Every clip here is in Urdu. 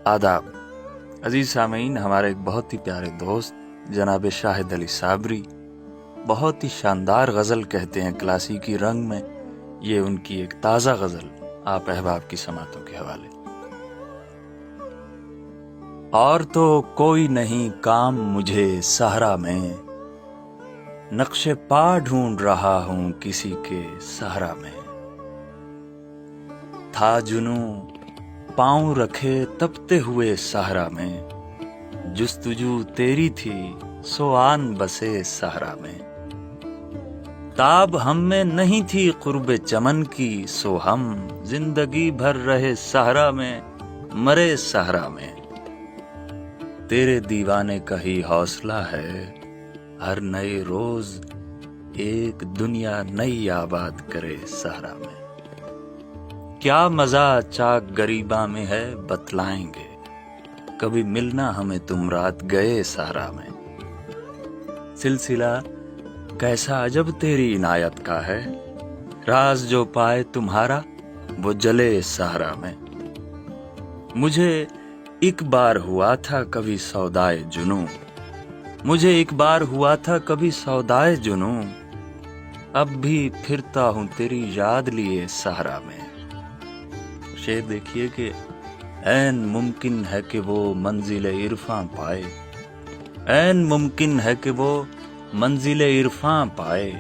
آداب عزیز سامعین، ہمارے ایک بہت ہی پیارے دوست جناب شاہد علی صابری بہت ہی شاندار غزل کہتے ہیں کلاسیکی رنگ میں. یہ ان کی ایک تازہ غزل آپ احباب کی سماعتوں کے حوالے. اور تو کوئی نہیں کام مجھے صحرا میں، نقش پا ڈھونڈ رہا ہوں کسی کے صحرا میں. تھا جنوں پاؤں رکھے تپتے ہوئے صحرا میں، جستجو تیری تھی سو آن بسے صحرا میں. تاب ہم میں نہیں تھی قرب چمن کی، سو ہم زندگی بھر رہے صحرا میں، مرے صحرا میں. تیرے دیوانے کا ہی حوصلہ ہے، ہر نئے روز ایک دنیا نئی آباد کرے صحرا میں. کیا مزہ چاک گریباں میں ہے بتلائیں گے، کبھی ملنا ہمیں تم رات گئے صحرا میں. سلسلہ کیسا عجب تیری عنایت کا ہے، راز جو پائے تمہارا وہ جلے صحرا میں. مجھے ایک بار ہوا تھا کبھی سودائے جنوں، مجھے ایک بار ہوا تھا کبھی سودائے جنوں، اب بھی پھرتا ہوں تیری یاد لیے صحرا میں. شعر دیکھیے کہ عین ممکن ہے کہ وہ منزل عرفاں پائے، عین ممکن ہے کہ وہ منزل عرفاں پائے،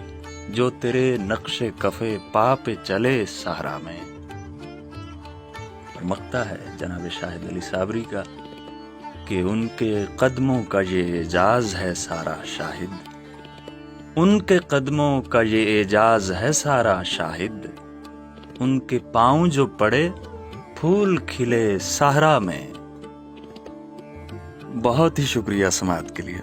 جو تیرے نقش کفے پا پہ چلے صحرا میں. اور مقطع ہے جناب شاہد علی صابری کا کہ ان کے قدموں کا یہ اعجاز ہے سارا شاہد، ان کے قدموں کا یہ اعجاز ہے سارا شاہد، ان کے پاؤں جو پڑے پھول کھلے صحرا میں. بہت ہی شکریہ سماعت کے لیے.